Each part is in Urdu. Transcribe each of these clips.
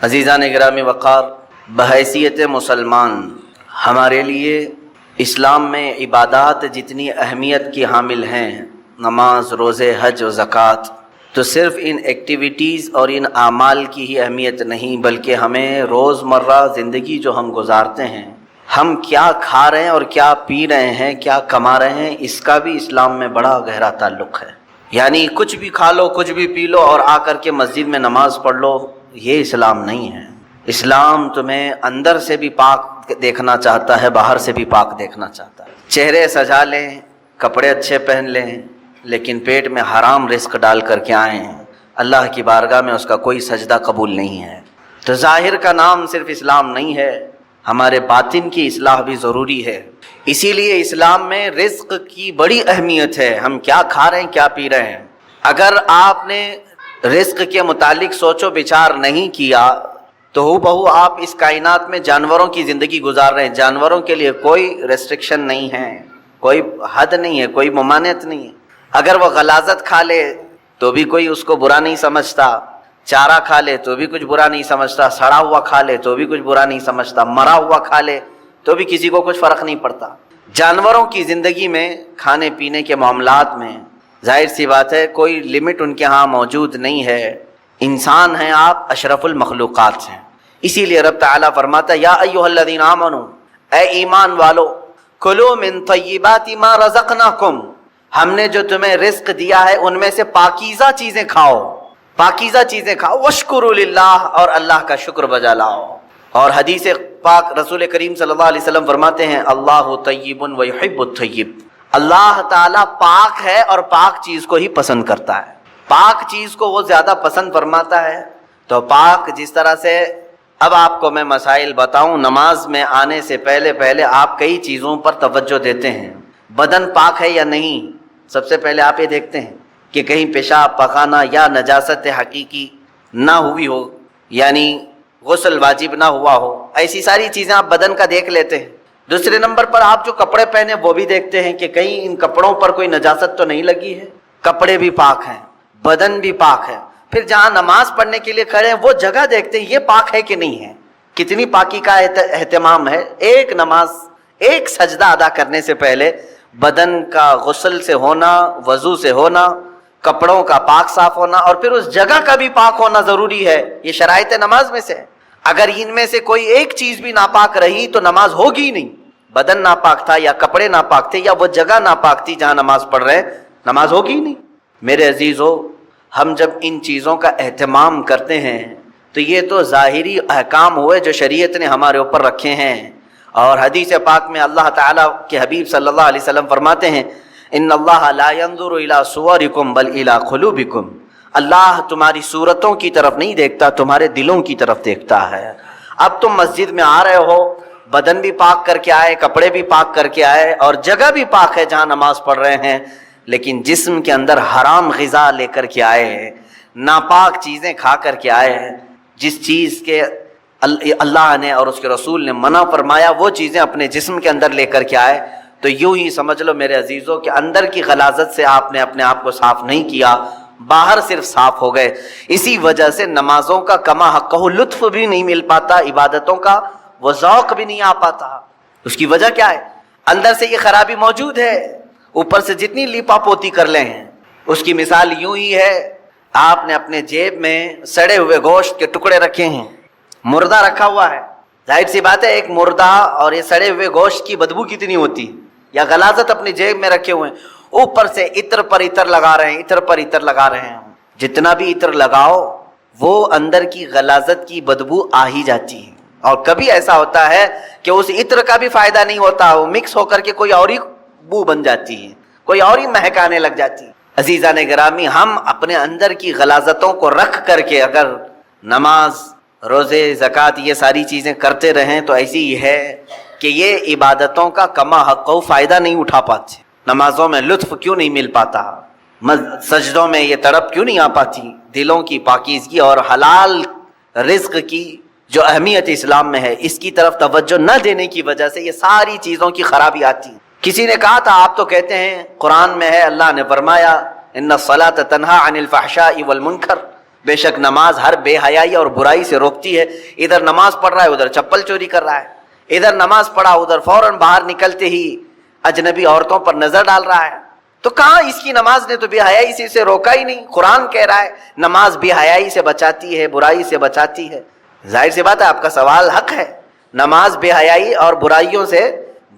عزیزان گرامی وقار، بحیثیت مسلمان ہمارے لیے اسلام میں عبادات جتنی اہمیت کی حامل ہیں، نماز، روزے، حج و زکوٰۃ، تو صرف ان ایکٹیویٹیز اور ان اعمال کی ہی اہمیت نہیں، بلکہ ہمیں روزمرہ زندگی جو ہم گزارتے ہیں، ہم کیا کھا رہے ہیں اور کیا پی رہے ہیں، کیا کما رہے ہیں، اس کا بھی اسلام میں بڑا گہرا تعلق ہے۔ یعنی کچھ بھی کھا لو، کچھ بھی پی لو اور آ کر کے مسجد میں نماز پڑھ لو، یہ اسلام نہیں ہے۔ اسلام تمہیں اندر سے بھی پاک دیکھنا چاہتا ہے، باہر سے بھی پاک دیکھنا چاہتا ہے۔ چہرے سجا لیں، کپڑے اچھے پہن لیں، لیکن پیٹ میں حرام رزق ڈال کر کے آئیں، اللہ کی بارگاہ میں اس کا کوئی سجدہ قبول نہیں ہے۔ تو ظاہر کا نام صرف اسلام نہیں ہے، ہمارے باطن کی اصلاح بھی ضروری ہے۔ اسی لیے اسلام میں رزق کی بڑی اہمیت ہے، ہم کیا کھا رہے ہیں، کیا پی رہے ہیں۔ اگر آپ نے رزق کے متعلق سوچ و بچار نہیں کیا تو ہو بہو آپ اس کائنات میں جانوروں کی زندگی گزار رہے ہیں۔ جانوروں کے لیے کوئی ریسٹرکشن نہیں ہے، کوئی حد نہیں ہے، کوئی ممانعت نہیں ہے۔ اگر وہ غلاظت کھا لے تو بھی کوئی اس کو برا نہیں سمجھتا، چارہ کھا لے تو بھی کچھ برا نہیں سمجھتا، سڑا ہوا کھا لے تو بھی کچھ برا نہیں سمجھتا، مرا ہوا کھا لے تو بھی کسی کو کچھ فرق نہیں پڑتا۔ جانوروں کی زندگی میں، کھانے پینے کے معاملات میں ظاہر سی بات ہے کوئی لمٹ ان کے ہاں موجود نہیں ہے۔ انسان ہیں آپ، اشرف المخلوقات ہیں۔ اسی لیے رب تعالیٰ فرماتا ہے، یا ایھا الذین آمنوا، اے ایمان والو، کلوا من طیبات ما رزقناکم، ہم نے جو تمہیں رزق دیا ہے ان میں سے پاکیزہ چیزیں کھاؤ، پاکیزہ چیزیں کھاؤ، واشکروا للہ، اور اللہ کا شکر بجا لاؤ۔ اور حدیث پاک رسول کریم صلی اللہ علیہ وسلم فرماتے ہیں، اللہ طیب ویحب الطیب، اللہ تعالیٰ پاک ہے اور پاک چیز کو ہی پسند کرتا ہے، پاک چیز کو وہ زیادہ پسند فرماتا ہے۔ تو پاک جس طرح سے، اب آپ کو میں مسائل بتاؤں، نماز میں آنے سے پہلے آپ کئی چیزوں پر توجہ دیتے ہیں۔ بدن پاک ہے یا نہیں، سب سے پہلے آپ یہ دیکھتے ہیں کہ کہیں پیشاب پخانہ یا نجاست حقیقی نہ ہوئی ہو، یعنی غسل واجب نہ ہوا ہو، ایسی ساری چیزیں آپ بدن کا دیکھ لیتے ہیں۔ دوسرے نمبر پر آپ جو کپڑے پہنے وہ بھی دیکھتے ہیں کہ کہیں ان کپڑوں پر کوئی نجاست تو نہیں لگی ہے، کپڑے بھی پاک ہیں، بدن بھی پاک ہے۔ پھر جہاں نماز پڑھنے کے لیے کھڑے ہیں وہ جگہ دیکھتے ہیں یہ پاک ہے کہ نہیں ہے، کتنی پاکی کا اہتمام ہے۔ ایک نماز، ایک سجدہ ادا کرنے سے پہلے بدن کا غسل سے ہونا، وضو سے ہونا، کپڑوں کا پاک صاف ہونا، اور پھر اس جگہ کا بھی پاک ہونا ضروری ہے۔ یہ شرائط نماز میں سے ہے۔ اگر ان میں سے کوئی ایک چیز بھی ناپاک رہی تو نماز ہوگی ہی نہیں۔ بدن ناپاک تھا یا کپڑے ناپاک تھے یا وہ جگہ ناپاک تھی جہاں نماز پڑھ رہے ہیں، نماز ہوگی ہی نہیں۔ میرے عزیزو، ہم جب ان چیزوں کا اہتمام کرتے ہیں تو یہ تو ظاہری احکام ہوئے جو شریعت نے ہمارے اوپر رکھے ہیں۔ اور حدیث پاک میں اللہ تعالیٰ کے حبیب صلی اللہ علیہ وسلم فرماتے ہیں، ان اللہ لا ينظر الى صورکم بل الى قلوبکم، اللہ تمہاری صورتوں کی طرف نہیں دیکھتا، تمہارے دلوں کی طرف دیکھتا ہے۔ اب تم مسجد میں آ رہے ہو، بدن بھی پاک کر کے آئے، کپڑے بھی پاک کر کے آئے، اور جگہ بھی پاک ہے جہاں نماز پڑھ رہے ہیں، لیکن جسم کے اندر حرام غذا لے کر کے آئے، ناپاک چیزیں کھا کر کے آئے، جس چیز کے اللہ نے اور اس کے رسول نے منع فرمایا وہ چیزیں اپنے جسم کے اندر لے کر کے آئے، تو یوں ہی سمجھ لو میرے عزیزوں کہ اندر کی غلاظت سے آپ نے اپنے آپ کو صاف نہیں کیا، باہر صرف صاف ہو گئے۔ اسی وجہ سے نمازوں کا کما حقہ لطف بھی نہیں مل پاتا، عبادتوں کا وہ ذوق بھی نہیں آ پاتا۔ اس کی وجہ کیا ہے؟ اندر سے یہ خرابی موجود ہے، اوپر سے جتنی لیپا پوتی کر لیں ہیں۔ اس کی مثال یوں ہی ہے، آپ نے اپنے جیب میں سڑے ہوئے گوشت کے ٹکڑے رکھے ہیں، مردہ رکھا ہوا ہے، ظاہر سی بات ہے ایک مردہ اور یہ سڑے ہوئے گوشت کی بدبو کتنی ہوتی، یا غلاظت اپنی جیب میں رکھے ہوئے ہیں، اوپر سے عطر پر عطر لگا رہے ہیں، عطر پر عطر لگا رہے ہیں، جتنا بھی عطر لگاؤ وہ اندر کی غلاظت کی بدبو آ ہی جاتی ہے۔ اور کبھی ایسا ہوتا ہے کہ اس عطر کا بھی فائدہ نہیں ہوتا، وہ مکس ہو کر کے کوئی اور ہی بو بن جاتی ہے، کوئی اور ہی مہک آنے لگ جاتی ہے۔ عزیزان گرامی، ہم اپنے اندر کی غلاظتوں کو رکھ کر کے اگر نماز، روزے، زکوٰۃ یہ ساری چیزیں کرتے رہیں تو ایسی ہی ہے کہ یہ عبادتوں کا کما حق فائدہ نہیں اٹھا پاتے۔ نمازوں میں لطف کیوں نہیں مل پاتا، سجدوں میں یہ تڑپ کیوں نہیں آ پاتی، دلوں کی پاکیزگی اور حلال رزق کی جو اہمیت اسلام میں ہے اس کی طرف توجہ نہ دینے کی وجہ سے یہ ساری چیزوں کی خرابی آتی ہے۔ کسی نے کہا تھا، آپ تو کہتے ہیں قرآن میں ہے، اللہ نے فرمایا ان الصلاۃ تنہی عن الفحشاء والمنکر بے شک نماز ہر بے حیائی اور برائی سے روکتی ہے. ادھر نماز پڑھ رہا ہے ادھر چپل چوری کر رہا ہے، ادھر نماز پڑھا ادھر فوراً باہر نکلتے ہی اجنبی عورتوں پر نظر ڈال رہا ہے. تو کہاں اس کی نماز نے تو بے حیائی سے اسے روکا ہی نہیں. قرآن کہہ رہا ہے نماز بے حیائی سے بچاتی ہے، برائی سے بچاتی ہے. ظاہر سی بات ہے آپ کا سوال حق ہے، نماز بے حیائی اور برائیوں سے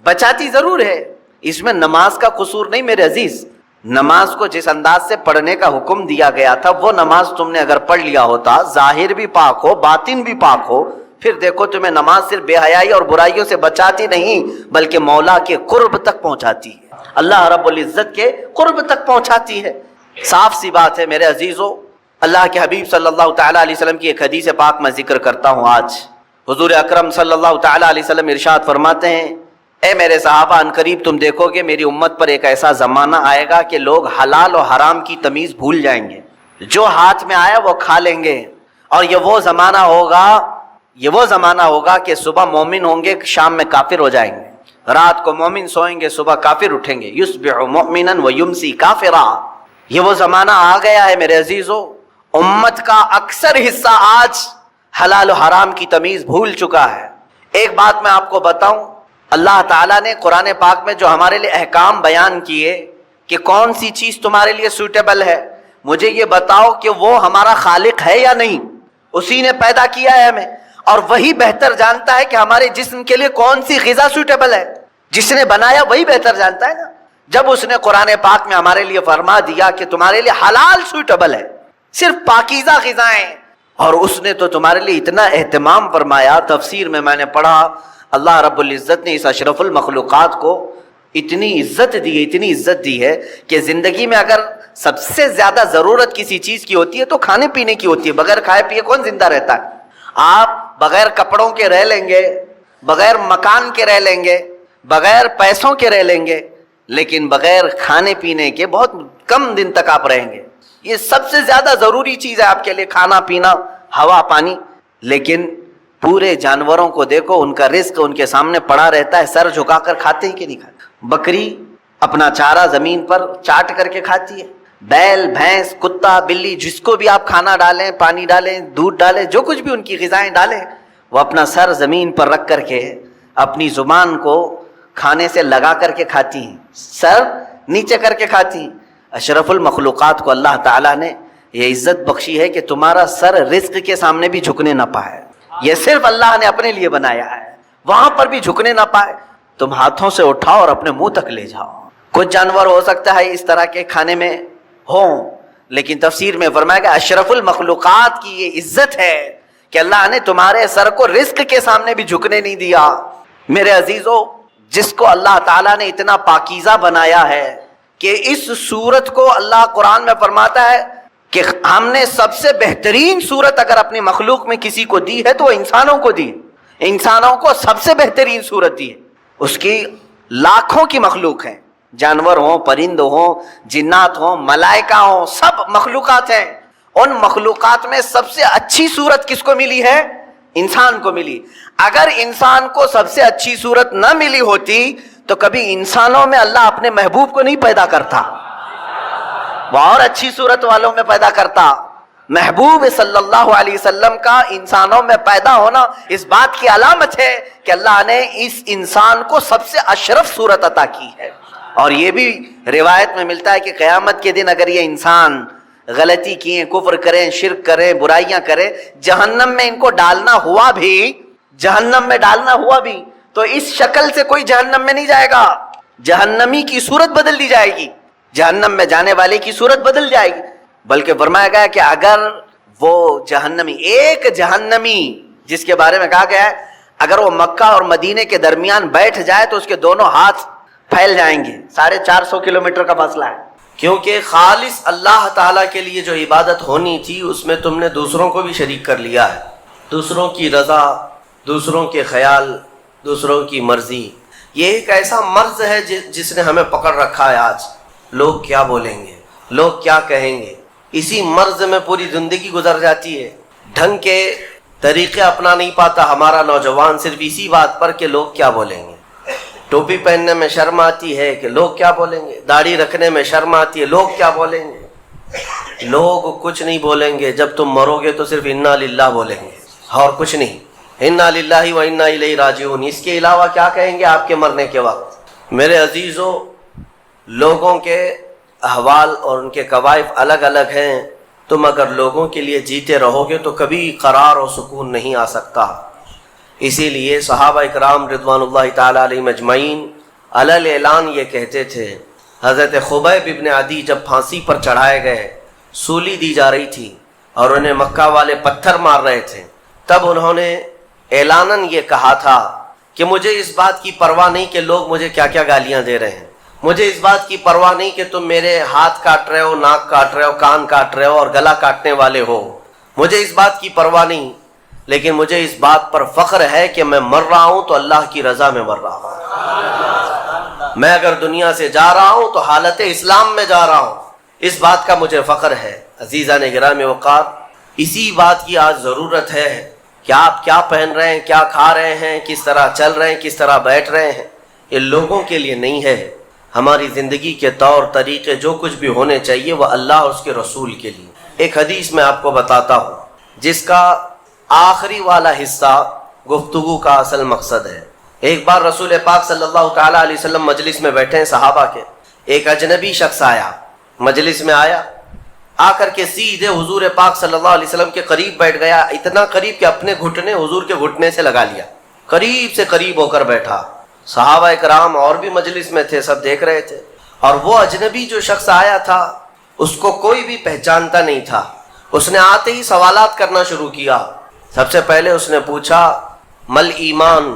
بچاتی ضرور ہے، اس میں نماز کا قصور نہیں میرے عزیز. نماز کو جس انداز سے پڑھنے کا حکم دیا گیا تھا وہ نماز تم نے اگر پڑھ لیا ہوتا، ظاہر بھی پاک ہو باطن بھی پاک ہو، پھر دیکھو تمہیں نماز صرف بے حیائی اور برائیوں سے بچاتی نہیں بلکہ مولا کے قرب تک پہنچاتی ہے، اللہ رب العزت کے قرب تک پہنچاتی ہے. صاف سی بات ہے میرے عزیزو. اللہ کے حبیب صلی اللہ تعالیٰ علیہ وسلم کی ایک حدیث پاک میں ذکر کرتا ہوں آج. حضور اکرم صلی اللہ تعالیٰ علیہ وسلم ارشاد فرماتے ہیں، اے میرے صحابہ ان قریب تم دیکھو گے میری امت پر ایک ایسا زمانہ آئے گا کہ لوگ حلال و حرام کی تمیز بھول جائیں گے، جو ہاتھ میں آیا وہ کھا لیں گے. اور یہ وہ زمانہ ہوگا کہ صبح مومن ہوں گے شام میں کافر ہو جائیں گے، رات کو مومن سوئیں گے صبح کافر اٹھیں گے. یصبح مؤمنا ویمسی کافرا. یہ وہ زمانہ آ گیا ہے میرے عزیزو. امت کا اکثر حصہ آج حلال و حرام کی تمیز بھول چکا ہے. ایک بات میں آپ کو بتاؤں، اللہ تعالیٰ نے قرآن پاک میں جو ہمارے لیے احکام بیان کیے کہ کون سی چیز تمہارے لیے سوٹیبل ہے، مجھے یہ بتاؤ کہ وہ ہمارا خالق ہے یا نہیں. اسی نے پیدا کیا ہے ہمیں، اور وہی بہتر جانتا ہے کہ ہمارے جسم کے لیے کون سی غذا سوٹیبل ہے. جس نے بنایا وہی بہتر جانتا ہے نا. جب اس نے قرآن پاک میں ہمارے لیے فرما دیا کہ تمہارے لیے حلال سوٹیبل ہے، صرف پاکیزہ غذائیں، اور اس نے تو تمہارے لیے اتنا اہتمام فرمایا. تفسیر میں نے پڑھا اللہ رب العزت نے اس اشرف المخلوقات کو اتنی عزت دی ہے کہ زندگی میں اگر سب سے زیادہ ضرورت کسی چیز کی ہوتی ہے تو کھانے پینے کی ہوتی ہے. بغیر کھائے پیے کون زندہ رہتا ہے؟ آپ بغیر کپڑوں کے رہ لیں گے، بغیر مکان کے رہ لیں گے، بغیر پیسوں کے رہ لیں گے، لیکن بغیر کھانے پینے کے بہت کم دن تک آپ رہیں گے. یہ سب سے زیادہ ضروری چیز ہے آپ کے لیے، کھانا پینا ہوا پانی. لیکن پورے جانوروں کو دیکھو، ان کا رزق ان کے سامنے پڑا رہتا ہے، سر جھکا کر کھاتے ہی کہ نہیں کھاتے. بکری اپنا چارہ زمین پر چاٹ کر کے کھاتی ہے، بیل بھینس کتا بلی جس کو بھی آپ کھانا ڈالیں، پانی ڈالیں، دودھ ڈالیں، جو کچھ بھی ان کی غذائیں ڈالیں، وہ اپنا سر زمین پر رکھ کر کے اپنی زبان کو کھانے سے لگا کر کے کھاتی ہیں، سر نیچے کر کے کھاتی ہیں. اشرف المخلوقات کو اللہ تعالیٰ نے یہ عزت بخشی ہے کہ تمہارا سر رزق کے سامنے بھی جھکنے نہ پائے. یہ صرف اللہ نے اپنے لیے بنایا ہے، وہاں پر بھی جھکنے نہ پائے. تم ہاتھوں سے اٹھاؤ اور اپنے منہ تک لے جاؤ. کچھ جانور ہو سکتا ہے اس طرح کے کھانے میں ہوں، لیکن تفسیر میں فرمایا کہ اشرف المخلوقات کی یہ عزت ہے کہ اللہ نے تمہارے سر کو رزق کے سامنے بھی جھکنے نہیں دیا. میرے عزیزو، جس کو اللہ تعالیٰ نے اتنا پاکیزہ بنایا ہے کہ اس صورت کو اللہ قرآن میں فرماتا ہے کہ ہم نے سب سے بہترین صورت اگر اپنی مخلوق میں کسی کو دی ہے تو وہ انسانوں کو دی. انسانوں کو سب سے بہترین صورت دی ہے. اس کی لاکھوں کی مخلوق ہیں، جانور ہوں، پرند ہوں، جنات ہوں، ملائکہ ہوں، سب مخلوقات ہیں. ان مخلوقات میں سب سے اچھی صورت کس کو ملی ہے؟ انسان کو ملی. اگر انسان کو سب سے اچھی صورت نہ ملی ہوتی تو کبھی انسانوں میں اللہ اپنے محبوب کو نہیں پیدا کرتا، وہ اور اچھی صورت والوں میں پیدا کرتا. محبوب صلی اللہ علیہ وسلم کا انسانوں میں پیدا ہونا اس بات کی علامت ہے کہ اللہ نے اس انسان کو سب سے اشرف صورت عطا کی ہے. اور یہ بھی روایت میں ملتا ہے کہ قیامت کے دن اگر یہ انسان غلطی کیے، کفر کریں، شرک کریں، برائیاں کریں، جہنم میں ان کو ڈالنا ہوا بھی تو اس شکل سے کوئی جہنم میں نہیں جائے گا. جہنمی کی صورت بدل دی جائے گی، جہنم میں جانے والے کی صورت بدل جائے گی. بلکہ فرمایا گیا کہ اگر وہ ایک جہنمی جس کے بارے میں کہا گیا ہے اگر وہ مکہ اور مدینے کے درمیان بیٹھ جائے تو اس کے دونوں ہاتھ پھیل جائیں گے. 450 کلومیٹر کا فاصلہ ہے. کیونکہ خالص اللہ تعالیٰ کے لیے جو عبادت ہونی تھی اس میں تم نے دوسروں کو بھی شریک کر لیا ہے. دوسروں کی رضا، دوسروں کے خیال، دوسروں کی مرضی، یہ ایک ایسا مرض ہے جس نے ہمیں پکڑ رکھا ہے. آج لوگ کیا بولیں گے، لوگ کیا کہیں گے، اسی مرض میں پوری زندگی گزر جاتی ہے. ڈھنگ کے طریقے اپنا نہیں پاتا ہمارا نوجوان صرف اسی بات پر کہ لوگ کیا بولیں گے. ٹوپی پہننے میں شرم آتی ہے کہ لوگ کیا بولیں گے، داڑھی رکھنے میں شرم آتی ہے لوگ کیا بولیں گے. لوگ کچھ نہیں بولیں گے، جب تم مرو گے تو صرف انا للہ بولیں گے اور کچھ نہیں، انا للہ و انا الیہ راجعون، اس کے علاوہ کیا کہیں گے آپ کے مرنے کے وقت؟ میرے عزیزو، لوگوں کے احوال اور ان کے کوائف الگ الگ ہیں، تم اگر لوگوں کے لیے جیتے رہو گے تو کبھی قرار و سکون نہیں آ سکتا۔ اسی لیے صحابہ اکرام رضوان اللہ تعالی علیہم اجمعین علل اعلان یہ کہتے تھے۔ حضرت خبیب ابن عدی جب پھانسی پر چڑھائے گئے، سولی دی جا رہی تھی اور انہیں مکہ والے پتھر مار رہے تھے، تب انہوں نے اعلاناً یہ کہا تھا کہ مجھے اس بات کی پرواہ نہیں کہ لوگ مجھے کیا کیا گالیاں دے رہے ہیں، مجھے اس بات کی پرواہ نہیں کہ تم میرے ہاتھ کاٹ رہے ہو، ناک کاٹ رہے ہو، کان کاٹ رہے ہو اور گلا کاٹنے والے ہو، مجھے اس بات کی پرواہ نہیں، لیکن مجھے اس بات پر فخر ہے کہ میں مر رہا ہوں تو اللہ کی رضا میں مر رہا ہوں، میں اگر دنیا سے جا رہا ہوں تو حالت اسلام میں جا رہا ہوں، اس بات کا مجھے فخر ہے۔ عزیزان گرامی وقار، اسی بات کی آج ضرورت ہے کہ آپ کیا پہن رہے ہیں، کیا کھا رہے ہیں، کس طرح چل رہے ہیں، کس طرح بیٹھ رہے ہیں، یہ لوگوں کے لیے نہیں ہے۔ ہماری زندگی کے طور طریقے جو کچھ بھی ہونے چاہیے وہ اللہ اور اس کے رسول کے لیے۔ ایک حدیث میں آپ کو بتاتا ہوں جس کا آخری والا حصہ گفتگو کا اصل مقصد ہے۔ ایک بار رسول پاک صلی اللہ تعالیٰ علیہ وسلم مجلس میں بیٹھے ہیں صحابہ کے، ایک اجنبی شخص آیا، مجلس میں آیا، آ کر کے سیدھے حضور پاک صلی اللہ علیہ وسلم کے قریب بیٹھ گیا، اتنا قریب کہ اپنے گھٹنے حضور کے گھٹنے سے لگا لیا، قریب سے قریب ہو کر بیٹھا۔ صحابہ اکرام اور بھی مجلس میں تھے، سب دیکھ رہے تھے، اور وہ اجنبی جو شخص آیا تھا اس کو کوئی بھی پہچانتا نہیں تھا۔ اس نے آتے ہی سوالات کرنا شروع کیا۔ سب سے پہلے اس نے پوچھا مل ایمان،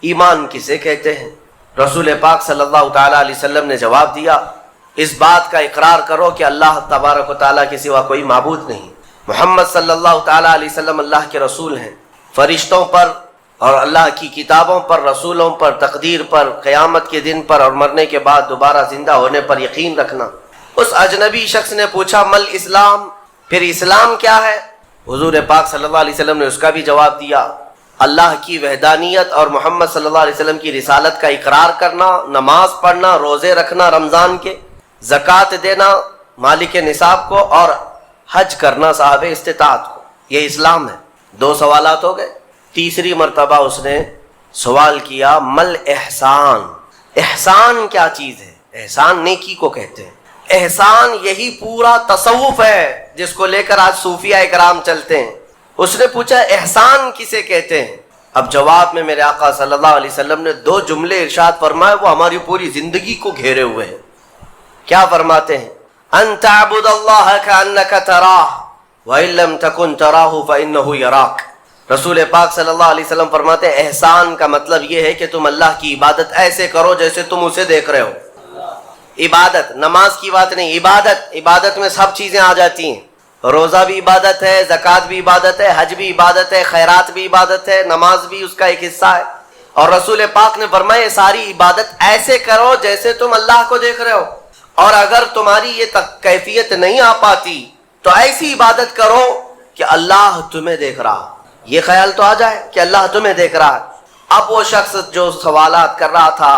ایمان کسے کہتے ہیں؟ رسول پاک صلی اللہ تعالیٰ علیہ وسلم نے جواب دیا، اس بات کا اقرار کرو کہ اللہ تبارک و تعالیٰ کے سوا کوئی معبود نہیں، محمد صلی اللہ تعالیٰ علیہ وسلم اللہ کے رسول ہیں، فرشتوں پر اور اللہ کی کتابوں پر، رسولوں پر، تقدیر پر، قیامت کے دن پر اور مرنے کے بعد دوبارہ زندہ ہونے پر یقین رکھنا۔ اس اجنبی شخص نے پوچھا مل اسلام، پھر اسلام کیا ہے؟ حضور پاک صلی اللہ علیہ وسلم نے اس کا بھی جواب دیا، اللہ کی وحدانیت اور محمد صلی اللہ علیہ وسلم کی رسالت کا اقرار کرنا، نماز پڑھنا، روزے رکھنا رمضان کے، زکوٰۃ دینا مالک نصاب کو، اور حج کرنا صاحب استطاعت کو، یہ اسلام ہے۔ 2 سوالات ہو گئے۔ تیسری مرتبہ اس نے سوال کیا مل احسان، احسان کیا چیز ہے؟ احسان نیکی کو کہتے ہیں، احسان یہی پورا تصوف ہے جس کو لے کر آج صوفیہ اکرام چلتے ہیں۔ اس نے پوچھا احسان کسے کہتے ہیں؟ اب جواب میں میرے آقا صلی اللہ علیہ وسلم نے 2 جملے ارشاد فرمائے، وہ ہماری پوری زندگی کو گھیرے ہوئے ہیں۔ کیا فرماتے ہیں؟ ان تعبد اللہ کأنک تراہ وإن لم تکن تراہ فإنہ یراک۔ رسول پاک صلی اللہ علیہ وسلم فرماتے ہیں احسان کا مطلب یہ ہے کہ تم اللہ کی عبادت ایسے کرو جیسے تم اسے دیکھ رہے ہو۔ عبادت، نماز کی بات نہیں، عبادت، عبادت میں سب چیزیں آ جاتی ہیں، روزہ بھی عبادت ہے، زکوٰۃ بھی عبادت ہے، حج بھی عبادت ہے، خیرات بھی عبادت ہے، نماز بھی اس کا ایک حصہ ہے۔ اور رسول پاک نے فرمایا ساری عبادت ایسے کرو جیسے تم اللہ کو دیکھ رہے ہو، اور اگر تمہاری یہ کیفیت نہیں آ پاتی تو ایسی عبادت کرو کہ اللہ تمہیں دیکھ رہا، یہ خیال تو آ جائے کہ اللہ تمہیں دیکھ رہا ہے۔ اب وہ شخص جو سوالات کر رہا تھا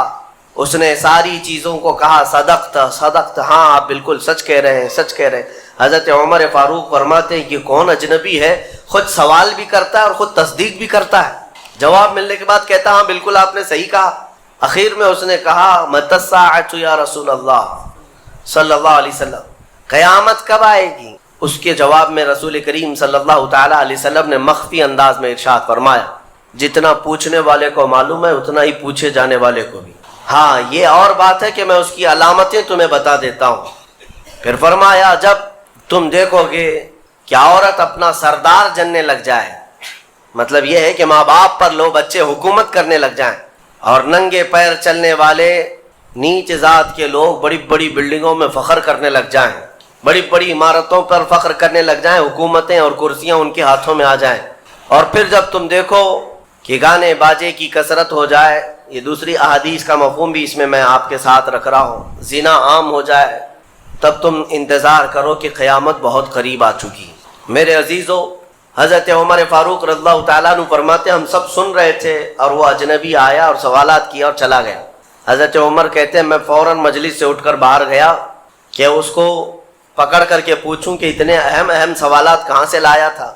اس نے ساری چیزوں کو کہا صدقت صدقت، ہاں آپ بالکل سچ کہہ رہے ہیں، سچ کہہ رہے ہیں۔ حضرت عمر فاروق فرماتے ہیں کہ کون اجنبی ہے، خود سوال بھی کرتا ہے اور خود تصدیق بھی کرتا ہے، جواب ملنے کے بعد کہتا ہاں بالکل آپ نے صحیح کہا۔ اخیر میں اس نے کہا متی الساعۃ یا رسول اللہ صلی اللہ علیہ وسلم، قیامت کب آئے گی؟ اس کے جواب میں رسول کریم صلی اللہ تعالیٰ علیہ وسلم نے مخفی انداز میں ارشاد فرمایا جتنا پوچھنے والے کو معلوم ہے اتنا ہی پوچھے جانے والے کو بھی، ہاں یہ اور بات ہے کہ میں اس کی علامتیں تمہیں بتا دیتا ہوں۔ پھر فرمایا جب تم دیکھو گے کہ عورت اپنا سردار جننے لگ جائے، مطلب یہ ہے کہ ماں باپ پر لو بچے حکومت کرنے لگ جائیں، اور ننگے پیر چلنے والے نیچ ذات کے لوگ بڑی بڑی بلڈنگوں میں فخر کرنے لگ جائیں، بڑی بڑی عمارتوں پر فخر کرنے لگ جائیں، حکومتیں اور کرسیاں ان کے ہاتھوں میں آ جائیں، اور پھر جب تم دیکھو کہ گانے باجے کی کثرت ہو جائے، یہ دوسری احادیث کا مفہوم بھی اس میں آپ کے ساتھ رکھ رہا ہوں، زنا عام ہو جائے، تب تم انتظار کرو کہ قیامت بہت قریب آ چکی۔ میرے عزیزو، حضرت عمر فاروق رضی اللہ تعالیٰ عنہ فرماتے ہم سب سن رہے تھے اور وہ اجنبی آیا اور سوالات کیا اور چلا گیا۔ حضرت عمر کہتے ہیں میں فوراً مجلس سے اٹھ کر باہر گیا کہ اس کو پکڑ کر کے پوچھوں کہ اتنے اہم سوالات کہاں سے لایا تھا،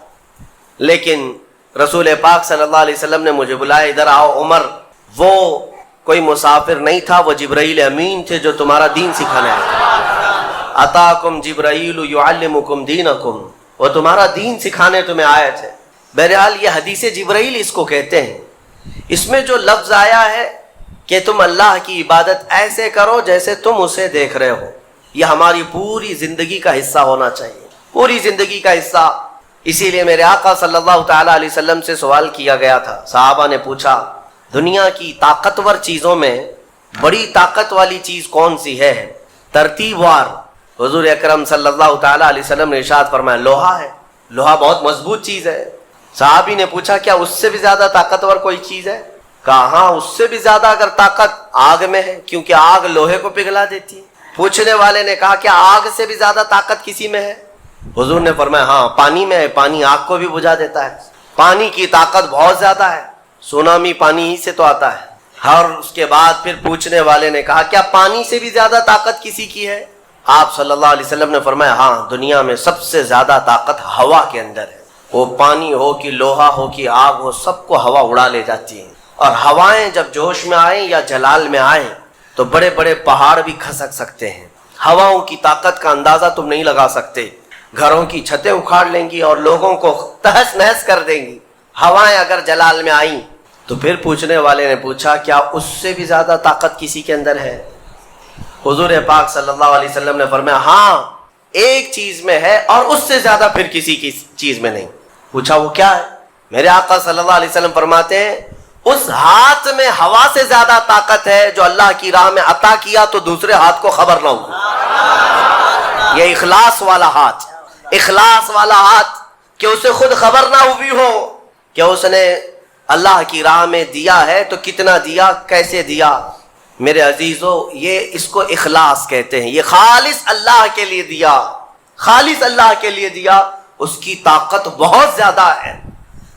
لیکن رسول پاک صلی اللہ علیہ وسلم نے مجھے بلایا، ادھر آؤ عمر، وہ کوئی مسافر نہیں تھا، وہ جبرائیل امین تھے جو تمہارا دین سکھانے آئے تھے۔ اتاکم جبرائیل یعلمکم دینکم، وہ تمہارا دین سکھانے تمہیں آئے تھے۔ بہرحال یہ حدیث جبرائیل اس کو کہتے ہیں۔ اس میں جو لفظ آیا ہے کہ تم اللہ کی عبادت ایسے کرو جیسے تم اسے دیکھ رہے ہو، یہ ہماری پوری زندگی کا حصہ ہونا چاہیے، پوری زندگی کا حصہ۔ اسی لیے میرے آقا صلی اللہ تعالیٰ علیہ وسلم سے سوال کیا گیا تھا، صحابہ نے پوچھا دنیا کی طاقتور چیزوں میں بڑی طاقت والی چیز کون سی ہے؟ ترتیب وار حضور اکرم صلی اللہ تعالیٰ علیہ وسلم نے ارشاد فرمایا لوہا ہے، لوہا بہت مضبوط چیز ہے۔ صحابی نے پوچھا کیا اس سے بھی زیادہ طاقتور کوئی چیز ہے؟ کہا ہاں، اس سے بھی زیادہ اگر طاقت آگ میں ہے، کیونکہ آگ لوہے کو پگھلا دیتی ہے۔ پوچھنے والے نے کہا کیا آگ سے بھی زیادہ طاقت کسی میں ہے؟ حضور نے فرمایا ہاں، پانی میں ہے، پانی آگ کو بھی بجھا دیتا ہے، پانی کی طاقت بہت زیادہ ہے، سونامی پانی ہی سے تو آتا ہے۔ اور اس کے بعد پھر پوچھنے والے نے کہا کیا پانی سے بھی زیادہ طاقت کسی کی ہے؟ آپ صلی اللہ علیہ وسلم نے فرمایا ہاں، دنیا میں سب سے زیادہ طاقت ہوا کے اندر ہے، وہ پانی ہو کہ لوہا ہو کہ آگ ہو، سب کو ہوا اڑا لے جاتی ہے۔ اور ہوائیں جب جوش میں آئیں یا جلال میں آئیں تو بڑے بڑے پہاڑ بھی کھسک سکتے ہیں۔ ہواؤں کی طاقت کا اندازہ تم نہیں لگا سکتے، گھروں کی چھتیں اکھاڑ لیں گی اور لوگوں کو تہس نہس کر دیں گی ہوائیں اگر جلال میں آئیں۔ تو پھر پوچھنے والے نے پوچھا کیا اس سے بھی زیادہ طاقت کسی کے اندر ہے؟ حضور پاک صلی اللہ علیہ وسلم نے فرمایا ہاں، ایک چیز میں ہے اور اس سے زیادہ پھر کسی کی چیز میں نہیں۔ پوچھا وہ کیا ہے؟ میرے آقا صلی اللہ علیہ وسلم فرماتے ہیں اس ہاتھ میں ہوا سے زیادہ طاقت ہے جو اللہ کی راہ میں عطا کیا تو دوسرے ہاتھ کو خبر نہ ہوگی۔ یہ اخلاص والا ہاتھ، اخلاص والا ہاتھ کہ اسے خود خبر نہ ہوئی ہو کہ اس نے اللہ کی راہ میں دیا ہے تو کتنا دیا، کیسے دیا۔ میرے عزیزو، یہ اس کو اخلاص کہتے ہیں، یہ خالص اللہ کے لیے دیا، خالص اللہ کے لیے دیا، اس کی طاقت بہت زیادہ ہے۔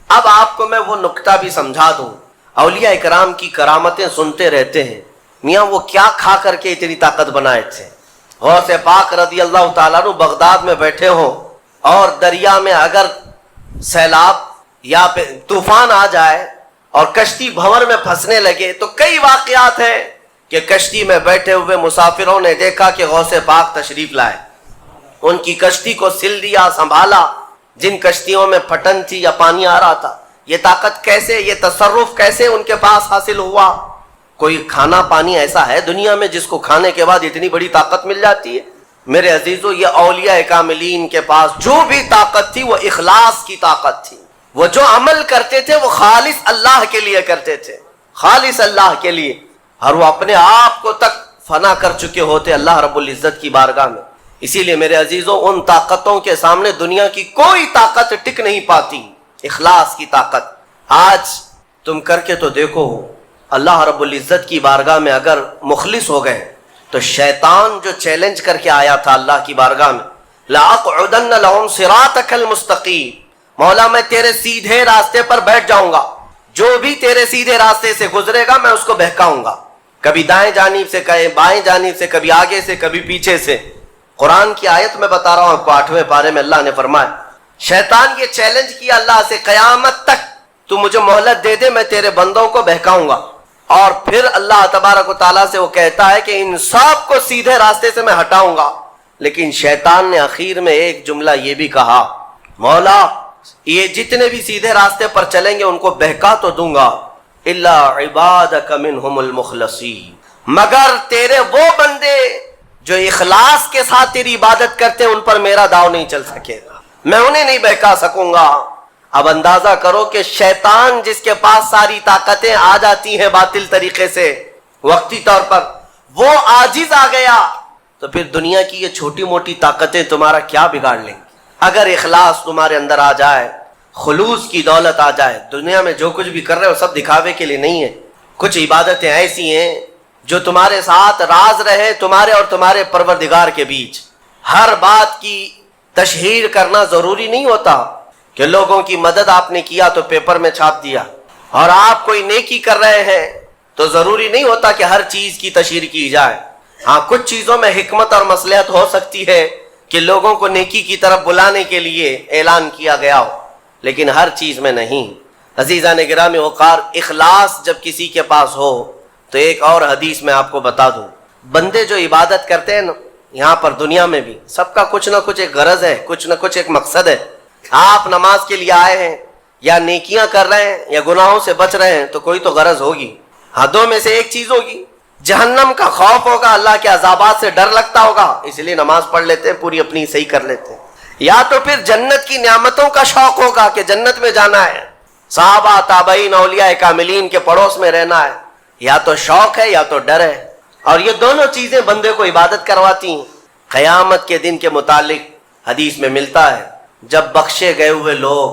اب آپ کو میں وہ نکتہ بھی سمجھا دوں، اولیاء اکرام کی کرامتیں سنتے رہتے ہیں، میاں وہ کیا کھا کر کے اتنی طاقت بنائے تھے۔ غوث پاک رضی اللہ تعالیٰ عنہ بغداد میں بیٹھے ہوں اور دریا میں اگر سیلاب یا طوفان آ جائے اور کشتی بھنور میں پھنسنے لگے تو کئی واقعات ہیں کہ کشتی میں بیٹھے ہوئے مسافروں نے دیکھا کہ غوث پاک تشریف لائے، ان کی کشتی کو سل دیا، سنبھالا۔ جن کشتیوں میں پھٹن تھی یا پانی آ رہا تھا، یہ طاقت کیسے، یہ تصرف کیسے ان کے پاس حاصل ہوا؟ کوئی کھانا پانی ایسا ہے دنیا میں جس کو کھانے کے بعد اتنی بڑی طاقت مل جاتی ہے؟ میرے عزیزو، یہ اولیاء کاملین کے پاس جو بھی طاقت تھی وہ اخلاص کی طاقت تھی، وہ جو عمل کرتے تھے وہ خالص اللہ کے لیے کرتے تھے، خالص اللہ کے لیے، اور وہ اپنے آپ کو تک فنا کر چکے ہوتے اللہ رب العزت کی بارگاہ میں۔ اسی لیے میرے عزیزو، ان طاقتوں کے سامنے دنیا کی کوئی طاقت ٹک نہیں پاتی، اخلاص کی طاقت۔ آج تم کر کے تو دیکھو، اللہ رب العزت کی بارگاہ میں اگر مخلص ہو گئے تو شیطان جو چیلنج کر کے آیا تھا اللہ کی بارگاہ میں، لَأَقْعُدَنَّ لَهُمْ صِرَاطَكَ الْمُسْتَقِيمَ، مولا میں تیرے سیدھے راستے پر بیٹھ جاؤں گا، جو بھی تیرے سیدھے راستے سے گزرے گا میں اس کو بہکاؤں گا، کبھی دائیں جانب سے، کبھی بائیں جانب سے، کبھی آگے سے، کبھی پیچھے سے۔ قرآن کی آیت میں بتا رہا ہوں آپ کو، 8ویں پارے میں اللہ نے فرمایا، شیطان یہ چیلنج کیا اللہ سے، قیامت تک تو مجھے مہلت دے دے، میں تیرے بندوں کو بہکاؤں گا۔ اور پھر اللہ تبارک و تعالیٰ سے وہ کہتا ہے کہ ان سب کو سیدھے راستے سے میں ہٹاؤں گا، لیکن شیطان نے اخیر میں ایک جملہ یہ بھی کہا، مولا یہ جتنے بھی سیدھے راستے پر چلیں گے ان کو بہکا تو دوں گا، الا عبادک منہم المخلصین، مگر تیرے وہ بندے جو اخلاص کے ساتھ تیری عبادت کرتے ہیں ان پر میرا داؤ نہیں چل سکے گا، میں انہیں نہیں بہکا سکوں گا۔ اب اندازہ کرو کہ شیطان جس کے پاس ساری طاقتیں آ جاتی ہیں باطل طریقے سے وقتی طور پر، وہ عاجز آ گیا تو پھر دنیا کی یہ چھوٹی موٹی طاقتیں تمہارا کیا بگاڑ لیں گی؟ اگر اخلاص تمہارے اندر آ جائے، خلوص کی دولت آ جائے، دنیا میں جو کچھ بھی کر رہے ہو سب دکھاوے کے لیے نہیں ہے، کچھ عبادتیں ایسی ہیں جو تمہارے ساتھ راز رہے تمہارے اور تمہارے پروردگار کے بیچ۔ ہر بات کی تشہیر کرنا ضروری نہیں ہوتا کہ لوگوں کی مدد آپ نے کیا تو پیپر میں چھاپ دیا، اور آپ کوئی نیکی کر رہے ہیں تو ضروری نہیں ہوتا کہ ہر چیز کی تشہیر کی جائے۔ ہاں، کچھ چیزوں میں حکمت اور مصلحت ہو سکتی ہے کہ لوگوں کو نیکی کی طرف بلانے کے لیے اعلان کیا گیا ہو، لیکن ہر چیز میں نہیں۔ عزیزان گرامی وقار، اخلاص جب کسی کے پاس ہو تو ایک اور حدیث میں آپ کو بتا دوں، بندے جو عبادت کرتے ہیں نا، یہاں پر دنیا میں بھی سب کا کچھ نہ کچھ ایک غرض ہے، کچھ نہ کچھ ایک مقصد ہے۔ آپ نماز کے لیے آئے ہیں یا نیکیاں کر رہے ہیں یا گناہوں سے بچ رہے ہیں تو کوئی تو غرض ہوگی۔ حدوں میں سے ایک چیز ہوگی، جہنم کا خوف ہوگا، اللہ کے عذابات سے ڈر لگتا ہوگا، اس لیے نماز پڑھ لیتے ہیں، پوری اپنی صحیح کر لیتے ہیں۔ یا تو پھر جنت کی نعمتوں کا شوق ہوگا کہ جنت میں جانا ہے، صحابہ تابعین اولیاء کاملین کے پڑوس میں رہنا ہے، یا تو شوق ہے یا تو ڈر ہے، اور یہ دونوں چیزیں بندے کو عبادت کرواتی ہیں۔ قیامت کے دن کے متعلق حدیث میں ملتا ہے، جب بخشے گئے ہوئے لوگ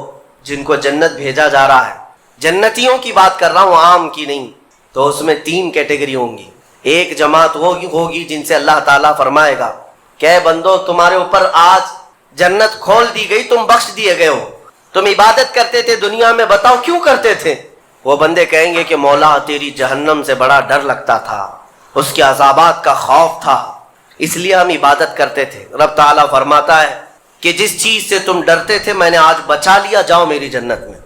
جن کو جنت بھیجا جا رہا ہے، جنتیوں کی بات کر رہا ہوں، عام کی نہیں، تو اس میں 3 کیٹیگری ہوں گی۔ ایک جماعت ہوگی جن سے اللہ تعالیٰ فرمائے گا کہ اے بندو، تمہارے اوپر آج جنت کھول دی گئی، تم بخش دیے گئے ہو، تم عبادت کرتے تھے دنیا میں، بتاؤ کیوں کرتے تھے؟ وہ بندے کہیں گے کہ مولا تیری جہنم سے بڑا ڈر لگتا تھا، اس کے عذابات کا خوف تھا، اس لیے ہم عبادت کرتے تھے۔ رب تعالیٰ فرماتا ہے کہ جس چیز سے تم ڈرتے تھے میں نے آج بچا لیا، جاؤ میری جنت میں۔